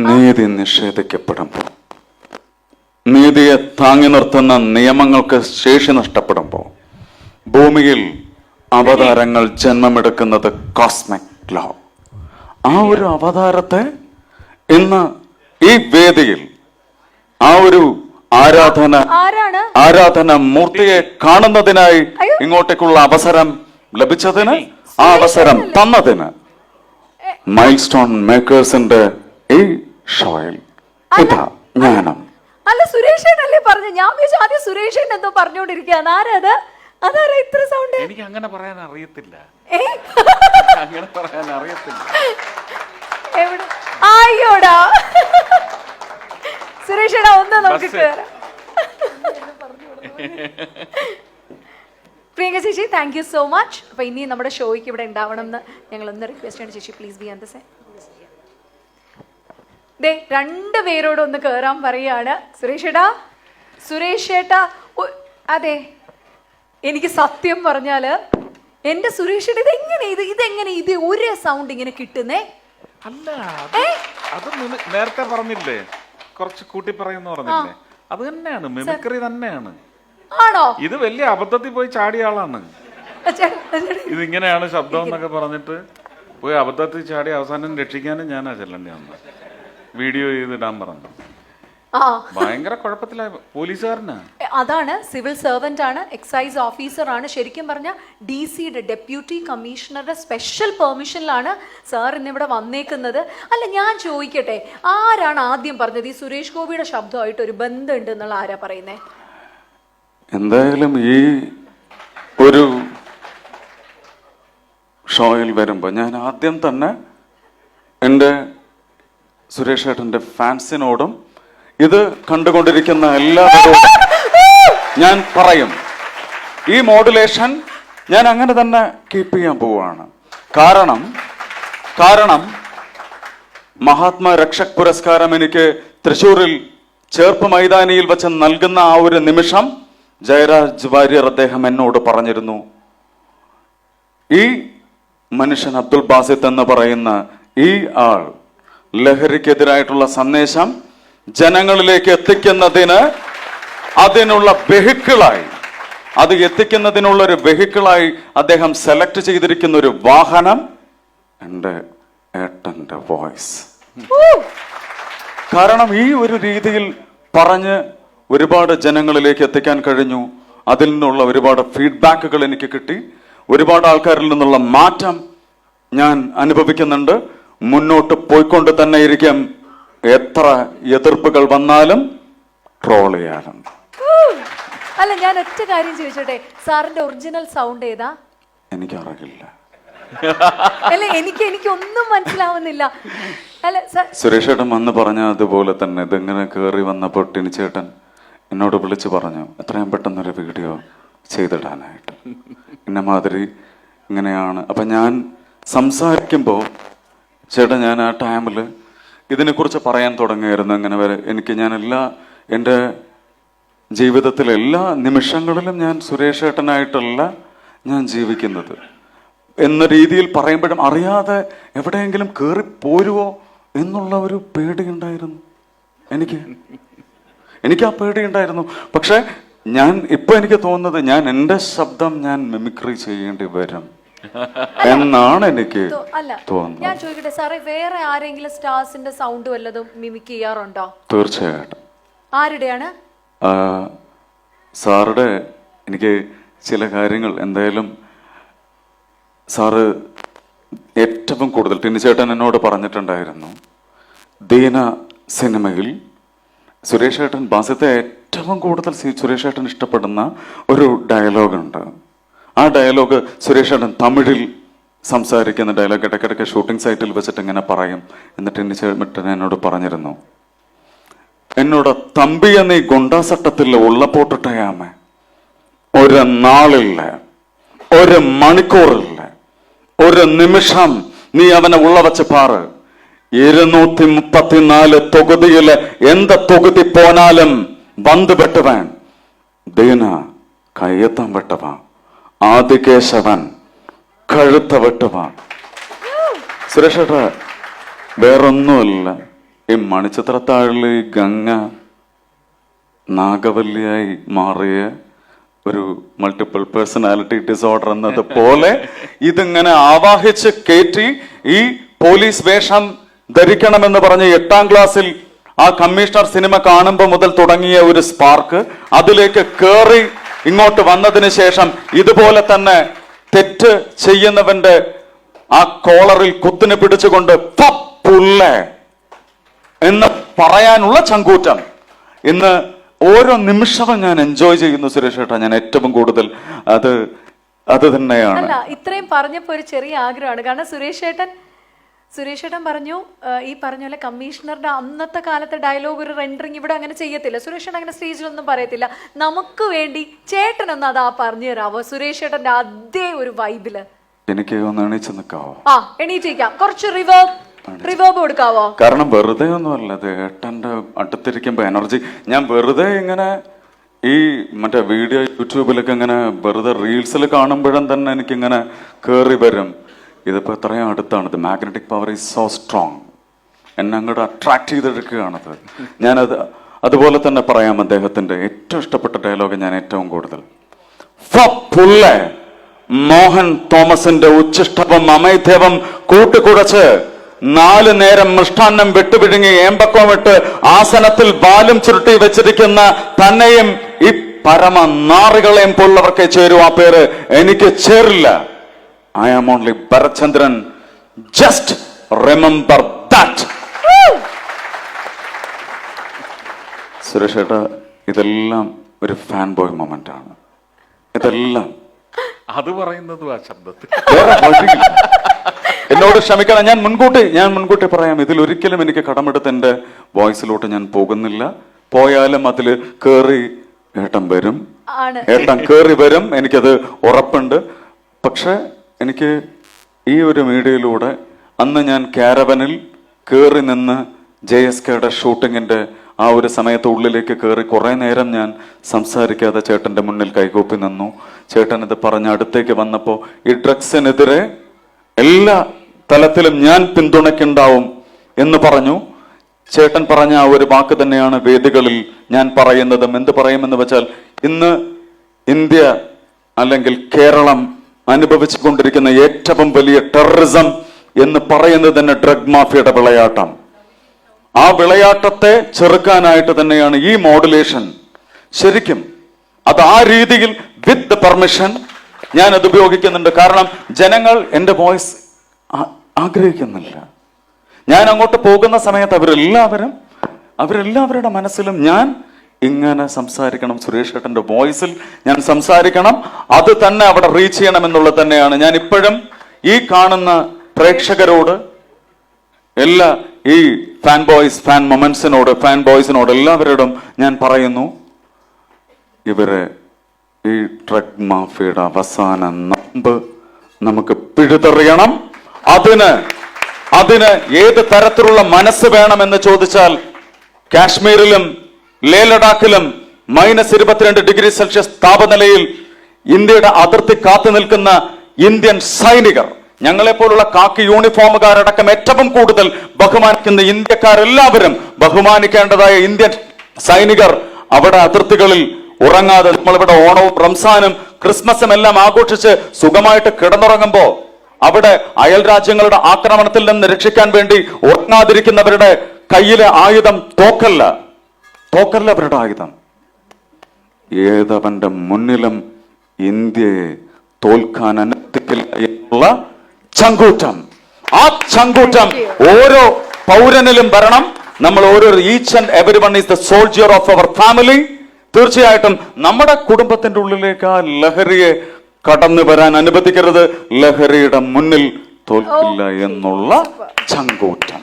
നീതി നിഷേധിക്കപ്പെടുമ്പോൾ, നീതിയെ താങ്ങി നിർത്തുന്ന നിയമങ്ങൾക്ക് ശേഷി നഷ്ടപ്പെടുമ്പോൾ ഭൂമിയിൽ അവതാരങ്ങൾ ജന്മമെടുക്കുന്നത് കോസ്മിക് ലോ. ആ ഒരു അവതാരത്തെ ഇന്ന് ഈ വേദിയിൽ ആ ഒരു ആരാധന മൂർത്തിയെ കാണുന്നതിനായി ഇങ്ങോട്ടേക്കുള്ള അവസരം ലഭിച്ചതിന്, ആ അവസരം തന്നതിന് മൈൽ സ്റ്റോൺ മേക്കേഴ്സിന്റെ ഈ ഷോയിൽ ഇതാ ജ്ഞാനം. അല്ല, സുരേഷേട്ടല്ലേ പറഞ്ഞു? ഞാൻ വിചാരിച്ചു ആദ്യം സുരേഷേട്ടൻ എന്തോ പറഞ്ഞോണ്ടിരിക്കുകയാണ്. ആരാത്? അതാരാ ഇത്ര സൗണ്ട്? എനിക്ക് അങ്ങനെ പറയാൻ അറിയത്തില്ല. അങ്ങനെ പറയാൻ അറിയത്തില്ല. എവിടെ? അയ്യോടാ സുരേഷേടാ, ഒന്ന് നമുക്ക് കേറാം. പ്രിയങ്ക ചേച്ചി, താങ്ക് യു സോ മച്ച്. അപ്പൊ ഇനി നമ്മുടെ ഷോയ്ക്ക് ഇവിടെ ഉണ്ടാവണം എന്ന് ഞങ്ങൾ ഒന്ന് റിക്വസ്റ്റ് ആണ്. ചേച്ചി please be on the side. ദേ, രണ്ടുപേരോട് ഒന്ന് കേറാൻ പറയാണ്. സുരേഷേട്ടാ, അതെ, എനിക്ക് സത്യം പറഞ്ഞാല് എന്റെ സുരേഷേട്ട ഇതെങ്ങനെ ഇത് ഒരു സൗണ്ട് ഇങ്ങനെ കിട്ടുന്നേ? അല്ല, അത് നേരത്തെ പറഞ്ഞില്ലേ, കുറച്ച് കൂട്ടി പറയുന്ന പറഞ്ഞില്ലേ, അത് തന്നെയാണ്, മിമിക്രി തന്നെയാണ്. ആണോ? ഇത് വലിയ അബദ്ധത്തിൽ പോയി ചാടിയ ആളാണ്. ഇതിങ്ങനെയാണ് ശബ്ദം എന്നൊക്കെ പറഞ്ഞിട്ട് പോയി അബദ്ധത്തിൽ ചാടി അവസാനം രക്ഷിക്കാനും ഞാനാ ചെല്ലണ്ടേ വന്ന് വീഡിയോ ചെയ്തിടാൻ പറഞ്ഞു. ഭയങ്കര കുഴപ്പത്തിലായ പോലീസുകാരനാ. അതാണ്, സിവിൽ സർവന്റ് ആണ്, എക്സൈസ് ഓഫീസർ ആണ്. ശരിക്കും പറഞ്ഞ DC-യുടെ ഡെപ്യൂട്ടി കമ്മീഷണറുടെ സ്പെഷ്യൽ പെർമിഷനിലാണ് സാർ ഇന്നിവിടെ വന്നേക്കുന്നത്. അല്ല, ഞാൻ ചോദിക്കട്ടെ, ആരാണ് ആദ്യം പറഞ്ഞത് ഈ സുരേഷ് ഗോപിയുടെ ശബ്ദമായിട്ട് ഒരു ബന്ധമുണ്ട് എന്നുള്ള ആരാ പറയുന്നേ? എന്തായാലും ഈ ഒരു ഷോയിൽ വരുമ്പോൾ ഞാൻ ആദ്യം തന്നെ എൻ്റെ സുരേഷ് ഏട്ടൻ്റെ ഫാൻസിനോടും ഇത് കണ്ടുകൊണ്ടിരിക്കുന്ന എല്ലാവരോടും ഞാൻ പറയും, ഈ മോഡുലേഷൻ ഞാൻ അങ്ങനെ തന്നെ കീപ്പ് ചെയ്യാൻ പോവുകയാണ്. കാരണം മഹാത്മാ രക്ഷക് പുരസ്കാരം എനിക്ക് തൃശ്ശൂരിൽ ചേർപ്പ് മൈതാനിയിൽ വെച്ച് നൽകുന്ന ആ ഒരു നിമിഷം ജയരാജ് വാര്യർ അദ്ദേഹം എന്നോട് പറഞ്ഞിരുന്നു, ഈ മനുഷ്യൻ അബ്ദുൽ ബാസിത്ത് എന്ന് പറയുന്ന ഈ ആൾ ലഹരിക്കെതിരായിട്ടുള്ള സന്ദേശം ജനങ്ങളിലേക്ക് എത്തിക്കുന്നതിന് അതിനുള്ള വെഹിക്കിളായി, അത് എത്തിക്കുന്നതിനുള്ള ഒരു വെഹിക്കിളായി അദ്ദേഹം സെലക്ട് ചെയ്തിരിക്കുന്ന ഒരു വാഹനം എൻ്റെ ഏട്ടൻ്റെ വോയിസ്. കാരണം ഈ ഒരു രീതിയിൽ പറഞ്ഞ് ഒരുപാട് ജനങ്ങളിലേക്ക് എത്തിക്കാൻ കഴിഞ്ഞു. അതിൽ നിന്നുള്ള ഒരുപാട് ഫീഡ്ബാക്കുകൾ എനിക്ക് കിട്ടി. ഒരുപാട് ആൾക്കാരിൽ നിന്നുള്ള മാറ്റം ഞാൻ അനുഭവിക്കുന്നുണ്ട്. മുന്നോട്ട് പോയിക്കൊണ്ട് തന്നെ ഇരിക്കും. എത്ര എതിർപ്പുകൾ വന്നാലും ട്രോൾ ചെയ്യാനും. അല്ല, ഞാൻ ഒറ്റ കാര്യം ചോദിച്ചോട്ടെ, സാറിന്റെ ഒറിജിനൽ സൗണ്ട് ഏതാ? എനിക്കറിയില്ല. അല്ല, എനിക്കൊന്നും മനസ്സിലാവുന്നില്ല. അല്ല, സുരേഷ് ചേട്ടൻ വന്ന് പറഞ്ഞ അതുപോലെ തന്നെ ഇതിങ്ങനെ കയറി വന്നപ്പോൾ ടിനിച്ചേട്ടൻ എന്നോട് വിളിച്ചു പറഞ്ഞു, എത്രയും പെട്ടെന്നൊരു വീഡിയോ ചെയ്തിടാനായിട്ട്, ഇന്ന മാതിരി ഇങ്ങനെയാണ്. അപ്പം ഞാൻ സംസാരിക്കുമ്പോൾ ചേട്ടൻ, ഞാൻ ആ ടൈമിൽ ഇതിനെക്കുറിച്ച് പറയാൻ തുടങ്ങിയായിരുന്നു. അങ്ങനെ വരെ ഞാൻ എൻ്റെ ജീവിതത്തിലെ എല്ലാ നിമിഷങ്ങളിലും ഞാൻ സുരേഷ് ഏട്ടനായിട്ടല്ല ഞാൻ ജീവിക്കുന്നത് എന്ന രീതിയിൽ പറയുമ്പോഴും അറിയാതെ എവിടെയെങ്കിലും കയറിപ്പോരുവോ എന്നുള്ള ഒരു പേടിയുണ്ടായിരുന്നു എനിക്ക് ആ പേടിയുണ്ടായിരുന്നു. പക്ഷെ ഇപ്പൊ എനിക്ക് തോന്നുന്നത് ഞാൻ എൻ്റെ ശബ്ദം ഞാൻ മിമിക്രി ചെയ്യേണ്ടി വരും എന്നാണ് എനിക്ക് തോന്നുന്നത്. ഞാൻ ചോദിക്കട്ടെ സാറേ, വേറെ ആരെങ്കിലും സ്റ്റാർസിന്റെ സൗണ്ട് വല്ലതും മിമിക് ചെയ്യാറുണ്ടോ? തീർച്ചയായിട്ടും. ആരുടെയാണ്? സാറുടെ എനിക്ക് ചില കാര്യങ്ങൾ എന്തായാലും സാറ് ഏറ്റവും കൂടുതൽ ടിനിച്ചേട്ടൻ എന്നോട് പറഞ്ഞിട്ടുണ്ടായിരുന്നു, ദീന സിനിമയിൽ സുരേഷ് ഏട്ടൻ ബാസിത്തെ ഏറ്റവും കൂടുതൽ സുരേഷ് ഏട്ടൻ ഇഷ്ടപ്പെടുന്ന ഒരു ഡയലോഗുണ്ട്. ആ ഡയലോഗ് സുരേഷ് ഏട്ടൻ തമിഴിൽ സംസാരിക്കുന്ന ഡയലോഗ് ഇടയ്ക്കിടയ്ക്ക് ഷൂട്ടിംഗ് സൈറ്റിൽ വെച്ചിട്ട് ഇങ്ങനെ പറയും. എന്നിട്ട് ടിനിച്ചേട്ടൻ എന്നോട് പറഞ്ഞിരുന്നു, എന്നോട് തമ്പിയ നീ ഗുണ്ടാസട്ടത്തിൽ ഉള്ള പോട്ടിട്ടയാമേ, ഒരു നാളില്ല, ഒരു മണിക്കൂറില്ല, ഒരു നിമിഷം നീ അവനെ ഉള്ള വെച്ച് പാറ്. 234 തൊകുതിയില് എന്ത് തൊകുതി പോനാലും വന്ന് വെട്ടുവാൻ ദീന കയ്യത്തം വെട്ടുവാൻ, ആദികേശവൻ കഴുത്ത വെട്ടുവാൻ. സുരേഷേട്ട വേറൊന്നുമല്ല, ഈ മണിച്ചിത്രത്താഴിൽ ഈ ഗംഗ നാഗവല്ലിയായി മാറിയ ഒരു മൾട്ടിപ്പിൾ പേഴ്സണാലിറ്റി ഡിസോർഡർ എന്നത് പോലെ ഇതിങ്ങനെ ആവാഹിച്ച് കയറ്റി ഈ പോലീസ് വേഷം ധരിക്കണമെന്ന് പറഞ്ഞ് 8ാം ക്ലാസ്സിൽ ആ കമ്മീഷണർ സിനിമ കാണുമ്പോൾ മുതൽ തുടങ്ങിയ ഒരു സ്പാർക്ക് അതിലേക്ക് കേറി ഇങ്ങോട്ട് വന്നതിന് ശേഷം ഇതുപോലെ തന്നെ തെറ്റ് ചെയ്യുന്നവന്റെ ആ കോളറിൽ കുത്തിനെ പിടിച്ചുകൊണ്ട് പുല്ലേ എന്ന് പറയാനുള്ള ചങ്കൂറ്റം ഇന്ന് ഓരോ നിമിഷവും ഞാൻ എൻജോയ് ചെയ്യുന്നു സുരേഷ് ഏട്ടാ. ഞാൻ ഏറ്റവും കൂടുതൽ അത് തന്നെയാണ്. അല്ല, ഇത്രയും പറഞ്ഞപ്പോ ഒരു ചെറിയ ആഗ്രഹമാണ്. കാരണം സുരേഷ് ഏട്ടൻ പറഞ്ഞു ഈ പറഞ്ഞ പോലെ കമ്മീഷണറുടെ അന്നത്തെ കാലത്തെ ഡയലോഗ് ഒരു റെൻഡറിങ് ഇവിടെ അങ്ങനെ ചെയ്യത്തില്ല. സുരേഷ് ഏട്ടൻ അങ്ങനെ സ്റ്റേജിലൊന്നും പറയത്തില്ല. നമുക്ക് വേണ്ടി ചേട്ടനൊന്ന് അതാ പറഞ്ഞു തരാവോ സുരേഷ് ഏട്ടന്റെ അതേ ഒരു വൈബില്? എനിക്ക് ഒന്ന് എണീച്ച് നിൽക്കാവോ? എണീറ്റിരിക്കാം. കുറച്ച് റിവേർബ് കൊടുക്കാവോ? കാരണം വെറുതെ ഒന്നുമല്ല, അത് ഏട്ടന്റെ അടുത്തിരിക്കുമ്പോ എനർജി. ഞാൻ വെറുതെ ഇങ്ങനെ ഈ മറ്റേ വീഡിയോ യൂട്യൂബിലൊക്കെ ഇങ്ങനെ വെറുതെ റീൽസിൽ കാണുമ്പോഴും തന്നെ എനിക്കിങ്ങനെ കേറി വരും. ഇതിപ്പോ എത്രയും അടുത്താണ്. ഇത് magnetic power is so strong. എന്നെ അങ്ങോട്ട് അട്രാക്ട് ചെയ്തെടുക്കുകയാണത്. ഞാനത് അതുപോലെ തന്നെ പറയാം. അദ്ദേഹത്തിന്റെ ഏറ്റവും ഇഷ്ടപ്പെട്ട ഡയലോഗ് ഞാൻ ഏറ്റവും കൂടുതൽ മോഹൻ തോമസിന്റെ ഉച്ഛിഷ്ടവും അമൈഥ്യവും കൂട്ടുകുടച്ച് 4 നേരം മൃഷ്ടാന്നം വെട്ടുപിഴുങ്ങി ഏമ്പക്കം ഇട്ട് ആസനത്തിൽ ബാലും ചുരുട്ടി വെച്ചിരിക്കുന്ന തന്നെയും ഈ പരമ നാറികളെയും പോലുള്ളവർക്കേ ചേരും. ആ പേര് എനിക്ക് ചേരില്ല. I am only Bharachandran. Just remember that. Suresh ഏട്ടാ, ഇതെല്ലാം ഒരു ഫാൻ ബോയ് മൊമെന്റ് ആണ്. ഇതെല്ലാം അത് പറയുന്നതും ആ ശബ്ദത്തിൽ. എന്നോട് ക്ഷമിക്കണം. ഞാൻ മുൻകൂട്ടി പറയാം, ഇതിലൊരിക്കലും എനിക്ക് കടമെടുത്ത് എന്റെ വോയിസിലോട്ട് ഞാൻ പോകുന്നില്ല. പോയാലും അതില് കേറി ഏട്ടൻ കേറി വരും. എനിക്കത് ഉറപ്പുണ്ട്. പക്ഷെ എനിക്ക് ഈ ഒരു മീഡിയയിലൂടെ അന്ന് ഞാൻ കാരവനിൽ കേറി നിന്ന് JSKയുടെ ഷൂട്ടിങ്ങിന്റെ ആ ഒരു സമയത്ത് ഉള്ളിലേക്ക് കയറി കുറെ നേരം ഞാൻ സംസാരിക്കാതെ ചേട്ടന്റെ മുന്നിൽ കൈകൂപ്പി നിന്നു. ചേട്ടൻ ഇത് പറഞ്ഞ അടുത്തേക്ക് വന്നപ്പോ ഈ ഡ്രഗ്സിനെതിരെ എല്ലാ തലത്തിലും ഞാൻ പിന്തുണയ്ക്കുണ്ടാവും എന്ന് പറഞ്ഞു. ചേട്ടൻ പറഞ്ഞ ആ ഒരു വാക്ക് തന്നെയാണ് വേദികളിൽ ഞാൻ പറയുന്നതും. എന്ത് പറയുമെന്ന് വെച്ചാൽ, ഇന്ന് ഇന്ത്യ അല്ലെങ്കിൽ കേരളം അനുഭവിച്ചു കൊണ്ടിരിക്കുന്ന ഏറ്റവും വലിയ ടെററിസം എന്ന് പറയുന്നത് തന്നെ ഡ്രഗ് മാഫിയയുടെ വിളയാട്ടം. ആ വിളയാട്ടത്തെ ചെറുക്കാനായിട്ട് തന്നെയാണ് ഈ മോഡുലേഷൻ. ശരിക്കും അത് ആ രീതിയിൽ വിത്ത് ദ പെർമിഷൻ ഞാൻ അത് ഉപയോഗിക്കുന്നുണ്ട്. കാരണം ജനങ്ങൾ എൻ്റെ വോയിസ് ആഗ്രഹിക്കുന്നില്ല. ഞാൻ അങ്ങോട്ട് പോകുന്ന സമയത്ത് അവരെല്ലാവരുടെ മനസ്സിലും ഞാൻ ഇങ്ങനെ സംസാരിക്കണം, സുരേഷ് ഏട്ടന്റെ വോയിസിൽ ഞാൻ സംസാരിക്കണം, അത് തന്നെ അവിടെ റീച്ച് ചെയ്യണം എന്നുള്ളത് തന്നെയാണ്. ഞാൻ ഇപ്പോഴും ഈ കാണുന്ന പ്രേക്ഷകരോട്, എല്ലാ ഈ ഫാൻ ബോയ്സിനോട് എല്ലാവരോടും ഞാൻ പറയുന്നു, ഇവരെ ഈ ഡ്രഗ് മാഫിയയുടെ അവസാന നമ്പ് നമുക്ക് പിഴുതെറിയണം. അതിന് ഏത് തരത്തിലുള്ള മനസ്സ് വേണമെന്ന് ചോദിച്ചാൽ, കാശ്മീരിലും ലേ ലഡാക്കിലും -22°C താപനിലയിൽ ഇന്ത്യയുടെ അതിർത്തി കാത്തു നിൽക്കുന്ന ഇന്ത്യൻ സൈനികർ, ഞങ്ങളെപ്പോലുള്ള കാക്കി യൂണിഫോമുകാരടക്കം ഏറ്റവും കൂടുതൽ ബഹുമാനിക്കുന്ന ഇന്ത്യക്കാരെല്ലാവരും ബഹുമാനിക്കേണ്ടതായ ഇന്ത്യൻ സൈനികർ അവിടെ അതിർത്തികളിൽ ഉറങ്ങാതെ, നമ്മളിവിടെ ഓണവും റംസാനും ക്രിസ്മസും എല്ലാം ആഘോഷിച്ച് സുഖമായിട്ട് കിടന്നുറങ്ങുമ്പോ അവിടെ അയൽ രാജ്യങ്ങളുടെ ആക്രമണത്തിൽ നിന്ന് രക്ഷിക്കാൻ വേണ്ടി ഉറങ്ങാതിരിക്കുന്നവരുടെ കയ്യിലെ ആയുധം തോക്കല്ല അവരുടെ ആയുധം. ഏതവന്റെ മുന്നിലും ഇന്ത്യയെ തോൽക്കാൻ അനുവദിക്കില്ല എന്നുള്ള ചങ്കൂറ്റം. ആ ചങ്കൂറ്റം ഓരോ പൗരനിലും വരണം. നമ്മൾ each and every one is the soldier of our family. തീർച്ചയായിട്ടും നമ്മുടെ കുടുംബത്തിന്റെ ഉള്ളിലേക്ക് ആ ലഹരിയെ കടന്നു വരാൻ അനുവദിക്കരുത്. ലഹരിയുടെ മുന്നിൽ തോൽക്കില്ല എന്നുള്ള ചങ്കൂറ്റം.